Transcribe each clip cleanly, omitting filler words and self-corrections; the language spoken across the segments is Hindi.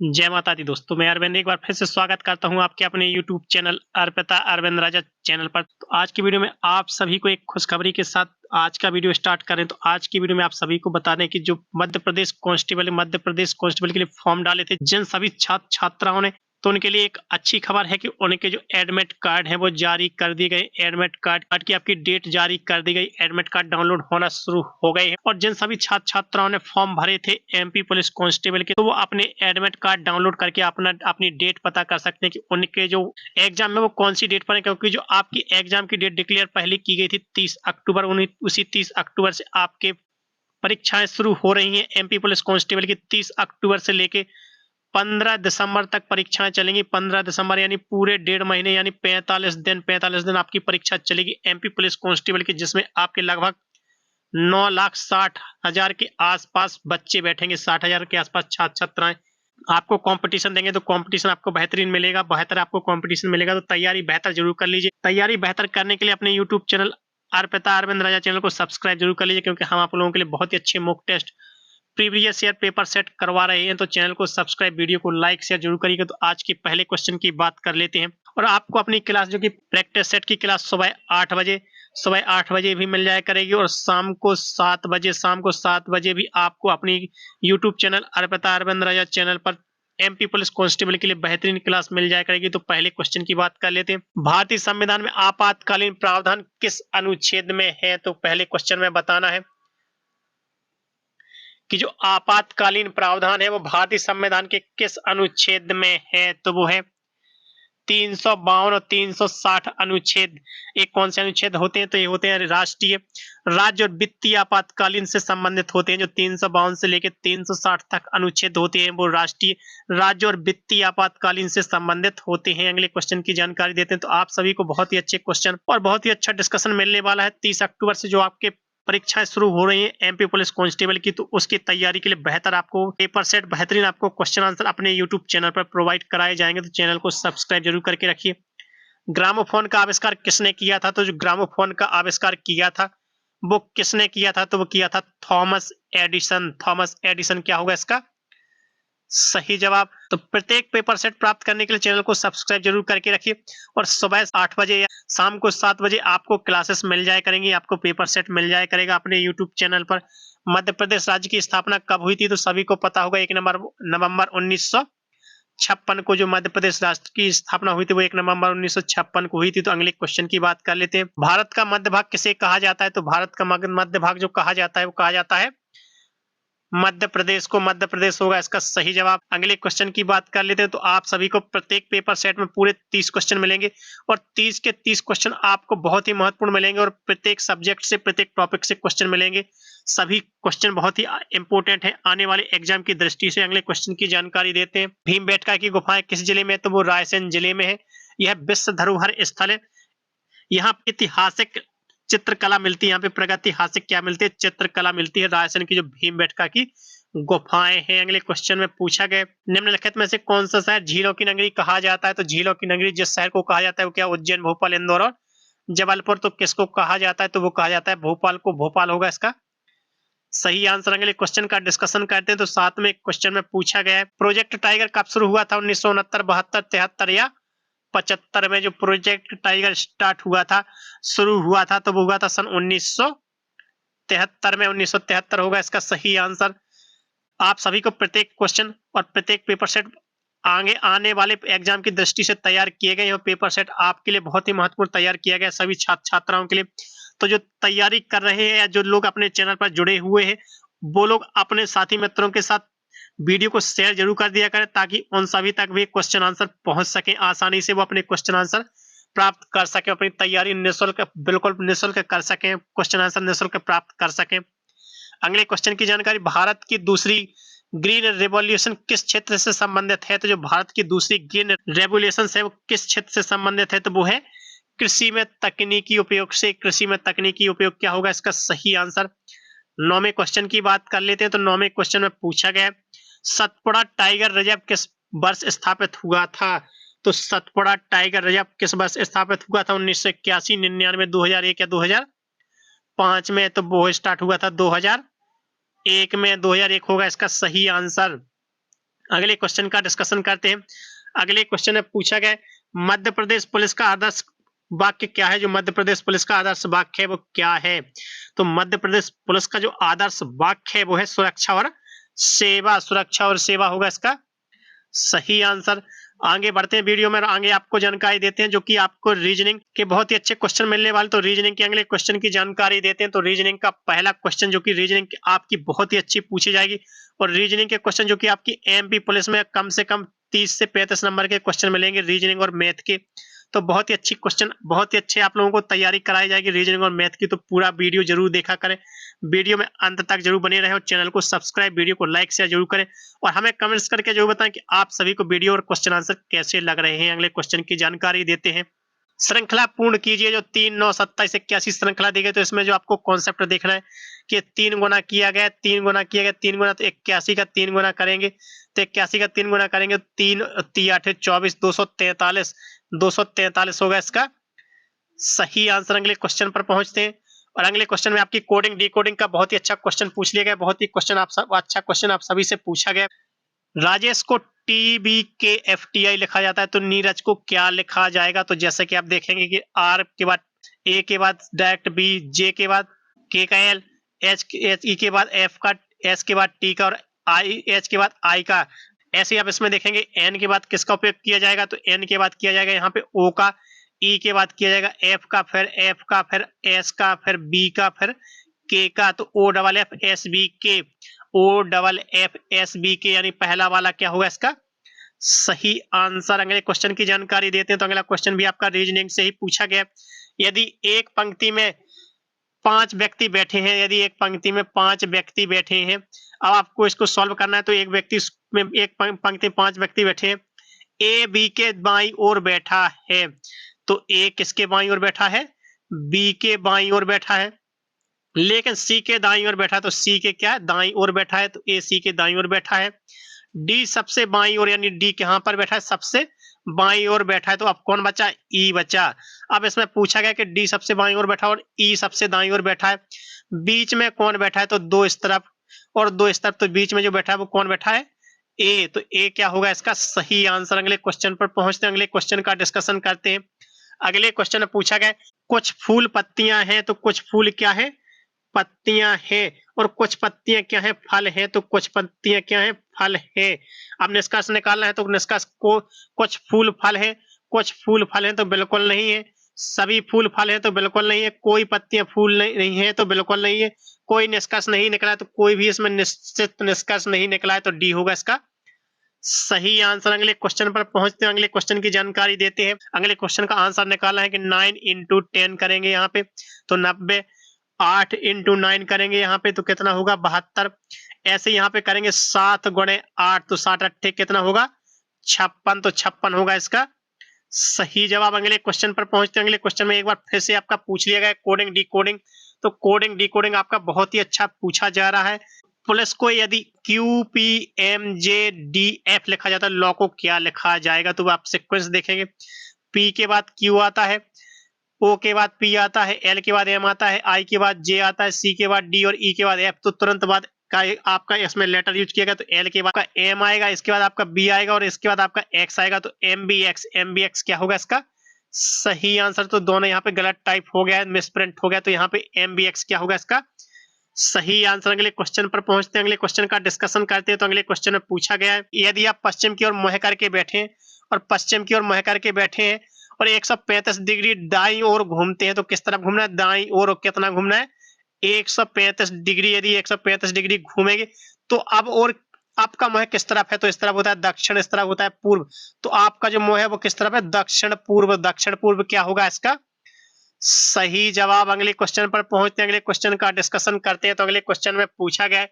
जय माता दी दोस्तों, मैं अरविंद एक बार फिर से स्वागत करता हूं आपके अपने यूट्यूब चैनल अर्पिता अरविंद राजा चैनल पर। तो आज की वीडियो में आप सभी को एक खुशखबरी के साथ आज का वीडियो स्टार्ट करें। तो आज की वीडियो में आप सभी को बता दें कि जो मध्य प्रदेश कांस्टेबल के लिए फॉर्म डाले थे जिन सभी छात्र छात्राओं ने, तो उनके लिए एक अच्छी खबर है कि उनके जो एडमिट कार्ड है वो जारी कर दिए गए। एडमिट कार्ड की आपकी डेट जारी कर दी गई। एडमिट कार्ड डाउनलोड होना शुरू हो गए हैं और जिन सभी छात्र छात्राओं ने फॉर्म भरे थे एमपी पुलिस कांस्टेबल के, तो वो अपने एडमिट कार्ड डाउनलोड करके अपनी डेट पता कर सकते हैं कि उनके जो एग्जाम में वो कौन सी डेट पर है। क्योंकि जो आपकी एग्जाम की डेट डिक्लेयर पहले की गई थी 30 अक्टूबर, उसी 30 अक्टूबर से आपके परीक्षाएं शुरू हो रही हैं। एमपी पुलिस कांस्टेबल की 30 अक्टूबर से लेके 15 दिसंबर तक परीक्षाएं चलेंगी। 15 दिसंबर यानी पूरे 1.5 महीने यानी 45 दिन आपकी परीक्षा चलेगी एमपी पुलिस कांस्टेबल की, जिसमें आपके लगभग 9,60,000 के आसपास बच्चे बैठेंगे। 60,000 के आसपास छात्र छात्राएं आपको कंपटीशन देंगे। तो कंपटीशन आपको बेहतरीन मिलेगा, बेहतर आपको कंपटीशन मिलेगा। तो तैयारी बेहतर जरूर कर लीजिए। तैयारी बेहतर करने के लिए अपने यूट्यूब चैनल अर्पिता अरविंद राजा चैनल को सब्सक्राइब जरूर कर लीजिए, क्योंकि हम आप लोगों के लिए बहुत ही अच्छे mock test previous year paper set करवा रहे हैं। तो चैनल को सब्सक्राइब, वीडियो को लाइक शेयर जरूर करिएगा। तो आज के पहले क्वेश्चन की बात कर लेते हैं। और आपको अपनी क्लास जो कि प्रैक्टिस सेट की क्लास सुबह 8 बजे भी मिल जाया करेगी और शाम को 7 बजे भी आपको अपनी यूट्यूब चैनल अर्पिता अरविंद राजा चैनल पर एमपी पुलिस कांस्टेबल के लिए बेहतरीन क्लास मिल जाया करेगी। तो पहले क्वेश्चन की बात कर लेते हैं। भारतीय संविधान में आपातकालीन प्रावधान किस अनुच्छेद में है? तो पहले क्वेश्चन में बताना है कि जो आपातकालीन प्रावधान है वो भारतीय संविधान के किस अनुच्छेद में है? तो वो है 352 और 360 अनुच्छेद। एक कौन से अनुच्छेद होते हैं? तो ये होते हैं राष्ट्रीय, राज्य और वित्तीय आपातकालीन से संबंधित होते हैं। जो 352 से लेकर 360 तक अनुच्छेद होते हैं वो राष्ट्रीय, राज्य और वित्तीय आपातकालीन से संबंधित होते हैं। अगले क्वेश्चन की जानकारी देते हैं। तो आप सभी को बहुत ही अच्छे क्वेश्चन और बहुत ही अच्छा डिस्कशन मिलने वाला है। 30 अक्टूबर से जो आपके परीक्षाएं शुरू हो रही हैं एमपी पुलिस कांस्टेबल की, तो उसकी तैयारी के लिए बेहतर आपको पेपर सेट, बेहतरीन आपको क्वेश्चन आंसर अपने यूट्यूब चैनल पर प्रोवाइड कराए जाएंगे। तो चैनल को सब्सक्राइब जरूर करके रखिए। ग्रामोफोन का आविष्कार किसने किया था? तो जो ग्रामोफोन का आविष्कार किया था वो किसने किया था? तो वो किया था थॉमस एडिसन। थॉमस एडिसन क्या होगा इसका सही जवाब? तो प्रत्येक पेपर सेट प्राप्त करने के लिए चैनल को सब्सक्राइब जरूर करके रखिए। और सुबह 8 बजे या शाम को 7 बजे आपको क्लासेस मिल जाया करेंगी, आपको पेपर सेट मिल जाया करेगा अपने यूट्यूब चैनल पर। मध्य प्रदेश राज्य की स्थापना कब हुई थी? तो सभी को पता होगा 1 नवंबर 1956 को जो मध्य प्रदेश राज्य की स्थापना हुई थी वो 1 नवंबर 1956 को हुई थी। तो अगले क्वेश्चन की बात कर लेते हैं। भारत का मध्य भाग किसे कहा जाता है? तो भारत का मध्य भाग जो कहा जाता है वो कहा जाता है मध्य प्रदेश को। मध्य प्रदेश होगा इसका सही जवाब। अगले क्वेश्चन की बात कर लेते हैं। तो आप सभी को प्रत्येक पेपर सेट में पूरे 30 क्वेश्चन मिलेंगे और 30 के 30 क्वेश्चन आपको बहुत ही महत्वपूर्ण मिलेंगे और प्रत्येक सब्जेक्ट से, प्रत्येक टॉपिक से क्वेश्चन मिलेंगे। सभी क्वेश्चन बहुत ही इंपॉर्टेंट है आने वाले एग्जाम की दृष्टि से। अगले क्वेश्चन की जानकारी देते हैं। भीमबेटका की गुफाएं किस जिले में है? तो वो रायसेन जिले में है। यह विश्व धरोहर स्थल है। यहाँ ऐतिहासिक चित्रकला मिलती है। यहाँ पे प्रागैतिहासिक क्या मिलती है? चित्रकला मिलती है। रायसेन की जो भीमबेटका की गुफाएं हैं। अगले क्वेश्चन में पूछा गया निम्नलिखित में से कौन सा शहर झीलों की नगरी कहा जाता है? तो झीलों की नगरी जिस शहर को कहा जाता है वो क्या? उज्जैन, भोपाल, इंदौर और जबलपुर। तो किसको कहा जाता है? तो वो कहा जाता है भोपाल को। भोपाल होगा इसका सही आंसर। अगले क्वेश्चन का डिस्कशन करते हैं। तो साथ में क्वेश्चन में पूछा गया है प्रोजेक्ट टाइगर कब शुरू हुआ था? 1969, 72, 73 या 75 में जो प्रोजेक्ट टाइगर स्टार्ट हुआ था, शुरू हुआ था, तो वो हुआ था सन 1973 में। 1973 होगा इसका सही आंसर। आप सभी को प्रत्येक क्वेश्चन और प्रत्येक पेपर सेट आगे आने वाले एग्जाम की दृष्टि से तैयार किए गए हैं। पेपर सेट आपके लिए बहुत ही महत्वपूर्ण तैयार किया गया सभी छात्र छात्राओं के लिए। तो जो तैयारी कर रहे हैं या जो लोग अपने चैनल पर जुड़े हुए हैं वो लोग अपने साथी मित्रों के साथ वीडियो को शेयर जरूर कर दिया करें, ताकि उन सभी तक भी क्वेश्चन आंसर पहुंच सके आसानी से। वो अपने क्वेश्चन आंसर प्राप्त कर सके, अपनी तैयारी निःशुल्क, बिल्कुल निःशुल्क कर सकें, क्वेश्चन आंसर निःशुल्क प्राप्त कर सकें। अगले क्वेश्चन की जानकारी। भारत की दूसरी ग्रीन रेवोल्यूशन किस क्षेत्र से संबंधित है? तो जो भारत की दूसरी ग्रीन रेवोल्यूशन है वो किस क्षेत्र से संबंधित है? तो वो है कृषि में तकनीकी उपयोग से। कृषि में तकनीकी उपयोग क्या होगा इसका सही आंसर? 9वें क्वेश्चन की बात कर लेते हैं। तो 9वें क्वेश्चन में पूछा गया सतपुड़ा टाइगर रिजर्व किस वर्ष स्थापित हुआ था? तो सतपुड़ा टाइगर रिजर्व किस वर्ष स्थापित हुआ था? 1981, 99, 2001 या 2005 में? तो वो स्टार्ट हुआ था 2001 में। 2001 होगा इसका सही आंसर। अगले क्वेश्चन का डिस्कशन करते हैं। अगले क्वेश्चन में पूछा गया मध्य प्रदेश पुलिस का आदर्श वाक्य क्या है। जो मध्य प्रदेश पुलिस का आदर्श वाक्य है वो क्या है। तो मध्य प्रदेश पुलिस का जो आदर्श वाक्य है वो है सुरक्षा और सेवा। सुरक्षा और सेवा होगा इसका सही आंसर। आगे बढ़ते हैं वीडियो में, आगे आपको जानकारी देते हैं जो कि आपको रीजनिंग के बहुत ही अच्छे क्वेश्चन मिलने वाले। तो रीजनिंग के अगले क्वेश्चन की जानकारी देते हैं। तो रीजनिंग का पहला क्वेश्चन जो कि रीजनिंग आपकी बहुत ही अच्छी पूछी जाएगी, और रीजनिंग के क्वेश्चन जो कि आपकी एमपी पुलिस में कम से कम 30 से 35 नंबर के क्वेश्चन मिलेंगे रीजनिंग और मैथ के। तो बहुत ही अच्छी क्वेश्चन, बहुत ही अच्छे आप लोगों को तैयारी कराई जाएगी रीजनिंग और मैथ की। तो पूरा वीडियो जरूर देखा करें, वीडियो में अंत तक जरूर बने रहे और चैनल को सब्सक्राइब, वीडियो को लाइक शेयर जरूर करें, और हमें कमेंट्स करके जरूर बताएं कि आप सभी को वीडियो और क्वेश्चन आंसर कैसे लग रहे हैं। अगले क्वेश्चन की जानकारी देते हैं। श्रृंखला पूर्ण कीजिए। जो 3, 9, 27, 81 श्रृंखला दी गई, तो इसमें जो आपको कॉन्सेप्ट देखना है कि 3 गुना किया गया, 3 गुना किया गया, 3 गुना, तो 81 का 3 गुना करेंगे, तो 81 का 3 गुना करेंगे, 3 8 24, 243, 243 होगा इसका सही आंसर। अगले क्वेश्चन पर पहुंचते हैं, और अगले क्वेश्चन में आपकी कोडिंग डिकोडिंग का बहुत ही अच्छा क्वेश्चन पूछ लिया गया। बहुत ही क्वेश्चन आप सब अच्छा क्वेश्चन आप सभी से पूछा गया। राजेश को TBKFTI लिखा जाता है, तो नीरज को क्या लिखा जाएगा। तो जैसे कि आप देखेंगे कि R के बाद A के बाद डायरेक्ट B, J के बाद K का L, E के बाद F का, S के बाद T का, और H के बाद I का। ऐसे आप इसमें देखेंगे N के बाद किसका उपयोग किया जाएगा। तो N के बाद किया जाएगा यहाँ पे O का, E के बाद किया जाएगा F का, फिर F का, फिर S का, फिर B का, फिर K का। तो OFFSBK, OFFSBK यानी पहला वाला क्या होगा इसका सही आंसर। अगले क्वेश्चन की जानकारी देते हैं। तो अगला क्वेश्चन भी आपका रीजनिंग से ही पूछा गया। यदि एक पंक्ति में 5 व्यक्ति बैठे हैं, यदि एक पंक्ति में 5 व्यक्ति बैठे हैं, अब आपको इसको सॉल्व करना है। तो एक व्यक्ति में, एक पंक्ति में 5 व्यक्ति बैठे हैं, ए बी के बाईं ओर बैठा है। तो ए किसके बाईं ओर बैठा है, बी के बाईं ओर बैठा है। लेकिन सी के दाईं ओर बैठा है, तो सी के क्या है दाईं ओर बैठा है, तो ए सी के दाईं ओर बैठा है। डी सबसे बाईं ओर, यानी डी कहां पर बैठा है, सबसे बाईं ओर बैठा है। तो अब कौन बचा, ई बचा। अब इसमें पूछा गया कि डी सबसे बाईं ओर बैठा और ई सबसे दाईं ओर बैठा है, बीच में कौन बैठा है, तो 2 इस तरफ और 2 इस तरफ, तो बीच में जो बैठा है वो कौन बैठा है, ए। तो ए क्या होगा इसका सही आंसर। अगले क्वेश्चन पर पहुंचते हैं, अगले क्वेश्चन का डिस्कशन करते हैं। अगले क्वेश्चन में पूछा गया कुछ फूल पत्तियां हैं, तो कुछ फूल क्या है, पत्तियां हैं, और कुछ पत्तियां क्या है, फल है। तो कुछ पत्तियां क्या है, फल है। अब निष्कर्ष निकालना है, तो निष्कर्ष को कुछ फूल फल है, कुछ फूल फल है तो बिल्कुल नहीं है, सभी फूल फल है तो बिल्कुल नहीं है, कोई पत्तियां फूल नहीं है तो बिल्कुल नहीं है, कोई निष्कर्ष नहीं निकला, तो कोई भी इसमें निश्चित निष्कर्ष नहीं निकला है, तो डी होगा इसका सही आंसर। अगले क्वेश्चन पर पहुंचते हैं, अगले क्वेश्चन की जानकारी देते हैं। अगले क्वेश्चन का आंसर निकालना है कि 9 × 10 करेंगे यहाँ पे, तो 90, 8 × 9 करेंगे यहाँ पे, तो कितना होगा 72। ऐसे यहाँ पे करेंगे 7 × 8, तो 7 8 कितना होगा 56, तो 56 होगा इसका सही जवाब। अगले क्वेश्चन पर पहुंचते हैं। अगले क्वेश्चन में एक बार फिर से आपका पूछ लिया गया कोडिंग डिकोडिंग। तो कोडिंग डिकोडिंग आपका बहुत ही अच्छा पूछा जा रहा है। पुलिस को यदि QPMJDF लिखा जाता है, लॉ को क्या लिखा जाएगा। तो आप सीक्वेंस देखेंगे, P के बाद Q आता है, O के बाद P आता है, L के बाद M आता है, I के बाद J आता है, C के बाद D और E के बाद F। तो तुरंत बाद का आपका इसमें लेटर यूज किया गया, तो L के बाद आपका M आएगा, इसके बाद आपका B आएगा, और इसके बाद आपका X आएगा। तो MBX क्या होगा इसका सही आंसर। तो दोनों यहाँ पे गलत टाइप हो गया है, मिसप्रिंट हो गया, तो यहाँ पे MBX क्या होगा इसका सही आंसर। अगले क्वेश्चन पर पहुंचते हैं, अगले क्वेश्चन का डिस्कशन करते हैं। तो अगले क्वेश्चन में पूछा गया है यदि आप पश्चिम की ओर मुंह करके बैठे हैं, और पश्चिम की ओर मुंह करके बैठे हैं और 135 डिग्री दाईं ओर घूमते हैं, तो किस तरफ घूमना है, दाईं ओर, और कितना घूमना है 135 डिग्री। यदि 135 डिग्री घूमेंगे तो अब और आपका मुंह किस तरफ है, तो इस तरफ होता है दक्षिण, इस तरफ होता है पूर्व। तो आपका जो मुंह है वो किस तरफ है, दक्षिण पूर्व। दक्षिण पूर्व क्या होगा इसका सही जवाब। अगले क्वेश्चन पर पहुंचते हैं, अगले क्वेश्चन का डिस्कशन करते हैं। तो अगले क्वेश्चन में पूछा गया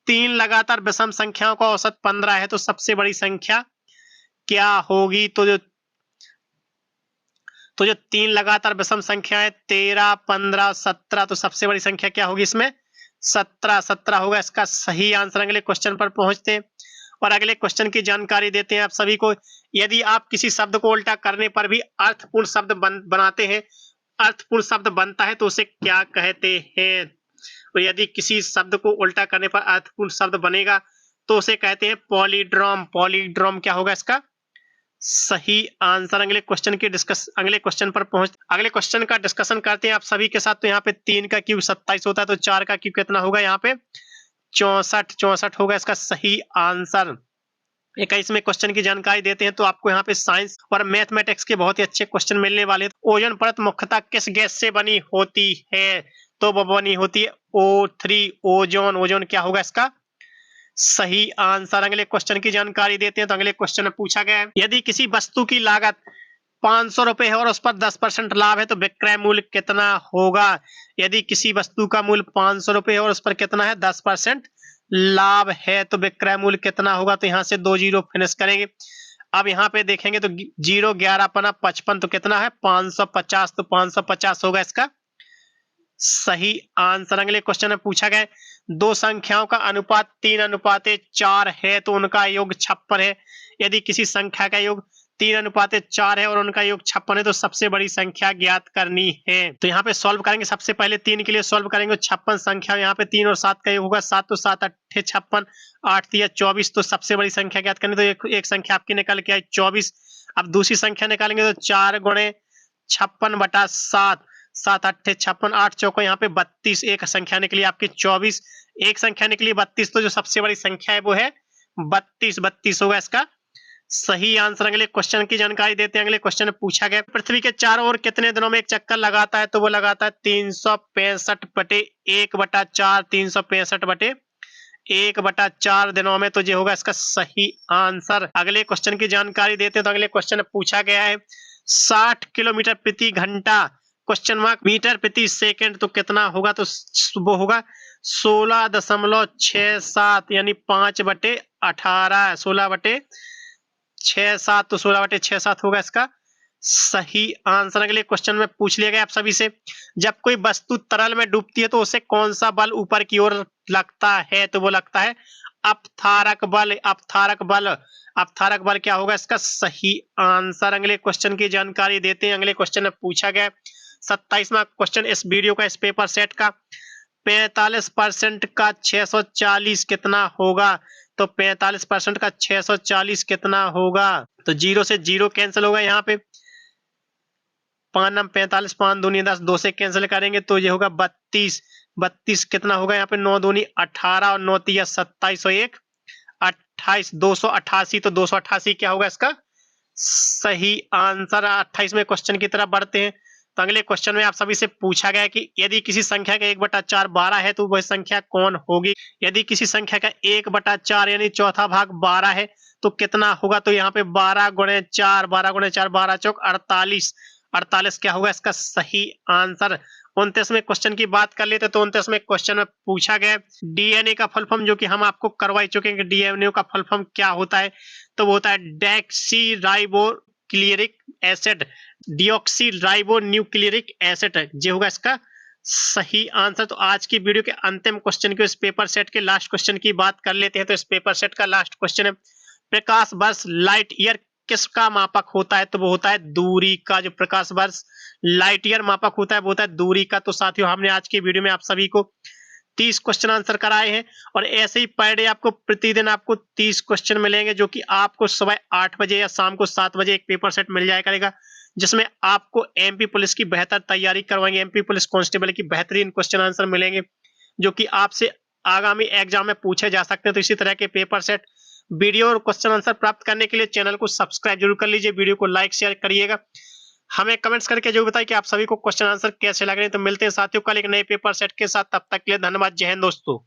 3 लगातार विषम संख्याओं का औसत 15 है, तो सबसे बड़ी संख्या क्या होगी। तो जो 3 लगातार विषम संख्या है 13, 15, 17, तो सबसे बड़ी संख्या क्या होगी इसमें 17 होगा इसका सही आंसर। अगले क्वेश्चन पर पहुंचते हैं और अगले क्वेश्चन की जानकारी देते हैं आप सभी को। यदि आप किसी शब्द को उल्टा करने पर भी अर्थपूर्ण शब्द बनाते हैं, अर्थपूर्ण शब्द बनता है, तो उसे क्या कहते हैं। तो यदि किसी शब्द को उल्टा करने पर अर्थपूर्ण शब्द बनेगा तो उसे कहते हैं पॉलीड्रॉम। पॉलीड्रॉम क्या होगा इसका सही आंसर। अगले क्वेश्चन अगले क्वेश्चन का डिस्कशन करते हैं आप सभी के साथ। तो यहाँ पे 3 का क्यूब 27 होता है, तो 4 का क्यूब कितना होगा यहाँ पे 64 होगा इसका सही आंसर। 21वें क्वेश्चन की जानकारी देते हैं। तो आपको यहाँ पे साइंस और मैथमेटिक्स के बहुत ही अच्छे क्वेश्चन मिलने वाले हैं। ओजोन परत मुख्यतः किस गैस से बनी होती है? तो वो बनी होती है O3 ओजोन। ओजोन क्या होगा इसका सही आंसर। अगले क्वेश्चन की जानकारी देते हैं। तो अगले क्वेश्चन में पूछा गया है यदि किसी वस्तु की लागत 500 रुपए है और उस पर 10% लाभ है तो विक्रय मूल्य कितना होगा? यदि किसी वस्तु का मूल्य 500 रुपए है और उस पर कितना है 10% लाभ है तो विक्रय मूल्य कितना होगा? तो यहाँ से 2 जीरो फिनिश करेंगे। अब यहाँ पे देखेंगे तो 0 11 पना 55 तो कितना है 550। तो 550 होगा इसका सही आंसर। अगले क्वेश्चन में पूछा गया दो संख्याओं का अनुपात 3:4 है तो उनका योग 56 है। यदि किसी संख्या का योग 3:4 है और उनका योग 56 है तो सबसे बड़ी संख्या ज्ञात करनी है। तो यहाँ पे सॉल्व करेंगे। सबसे पहले 3 के लिए सॉल्व करेंगे। 56 संख्या यहाँ पे 3 और 7 का योग होगा 7 तो 7 8 56 8 3 24 तो सबसे बड़ी संख्या ज्ञात करनी। तो एक संख्या आपकी निकल के आई 24। अब दूसरी संख्या निकालेंगे तो 4 गुणे 56/7 7 8 56 8 चौको यहाँ पे 32। एक संख्या निकली आपकी 24, एक संख्या निकली 32। तो जो सबसे बड़ी संख्या है वो है 32 होगा इसका सही आंसर। अगले क्वेश्चन की जानकारी देते हैं। अगले क्वेश्चन में पूछा गया पृथ्वी के चारों ओर कितने दिनों में एक चक्कर लगाता है? तो वो लगाता है 365/1/4 365/1/4 दिनों में। तो ये होगा इसका सही आंसर। अगले क्वेश्चन की जानकारी देते हैं। तो अगले क्वेश्चन में पूछा गया है 60 किलोमीटर प्रति घंटा क्वेश्चन मार्क मीटर प्रति सेकंड तो कितना होगा? तो वो होगा 16.67 यानी 5/18 16/67 तो 16/67 होगा इसका सही आंसर। अगले क्वेश्चन में पूछ लिया गया आप सभी से जब कोई वस्तु तरल में डूबती है तो उसे कौन सा बल ऊपर की ओर लगता है? तो वो लगता है अपथारक बल। अपथारक बल क्या होगा इसका सही आंसर। अगले क्वेश्चन की जानकारी देते हैं। अगले क्वेश्चन में पूछा गया 27वां क्वेश्चन इस वीडियो का इस पेपर सेट का 45% का 640 कितना होगा? तो 45% का 640 कितना होगा? तो 0 से 0 कैंसिल होगा। यहाँ पे 5 9 45 5 दूनी 10 2 से कैंसिल करेंगे तो ये होगा 32 कितना होगा यहाँ पे 9 दूनी 18 और 9 3 27 और 1 28 288 तो 288 क्या होगा इसका सही आंसर। 28वें क्वेश्चन की तरफ बढ़ते हैं। तो अगले क्वेश्चन में आप सभी से पूछा गया कि यदि किसी संख्या का 1/4 12 है तो वह संख्या कौन होगी? यदि किसी संख्या का 1/4 यानी चौथा भाग 12 है तो कितना होगा? तो यहाँ पे 12 गुणे 4 12 चौक 48 क्या होगा इसका सही आंसर। 29वें क्वेश्चन की बात कर लेते तो 29वें क्वेश्चन में पूछा गया डीएनए का फुल फॉर्म जो कि हम आपको करवा चुके हैं कि डीएनए का फुल फॉर्म क्या होता है? तो वो होता है डीऑक्सीराइबोन्यूक्लियरिक एसिड ये होगा इसका सही आंसर। तो आज की वीडियो के अंतिम क्वेश्चन के इस पेपर सेट के लास्ट क्वेश्चन की बात कर लेते हैं। तो इस पेपर सेट का लास्ट क्वेश्चन है प्रकाश वर्ष लाइट ईयर किसका मापक होता है? तो वो होता है दूरी का। जो प्रकाश वर्ष लाइट ईयर मापक होता है वो होता है दूरी का। तो साथियों हमने आज की वीडियो में आप सभी को 30 क्वेश्चन आंसर कराए हैं और ऐसे ही पर डे आपको प्रतिदिन आपको 30 क्वेश्चन मिलेंगे जो कि आपको सुबह 8 बजे या शाम को 7 बजे एक पेपर सेट मिल जाया करेगा जिसमें आपको एमपी पुलिस की बेहतर तैयारी करवाएंगे। एमपी पुलिस कांस्टेबल की बेहतरीन क्वेश्चन आंसर मिलेंगे जो कि आपसे आगामी एग्जाम में पूछे जा सकते हैं। तो इसी तरह के पेपर सेट वीडियो और क्वेश्चन आंसर प्राप्त करने के लिए चैनल को सब्सक्राइब जरूर कर लीजिए, वीडियो को लाइक शेयर करिएगा, हमें कमेंट्स करके जरूर बताइए कि आप सभी को क्वेश्चन आंसर कैसे लग रहे हैं। तो मिलते हैं साथियों कल एक नए पेपर सेट के साथ, तब तक के लिए धन्यवाद। जय हिंद दोस्तों।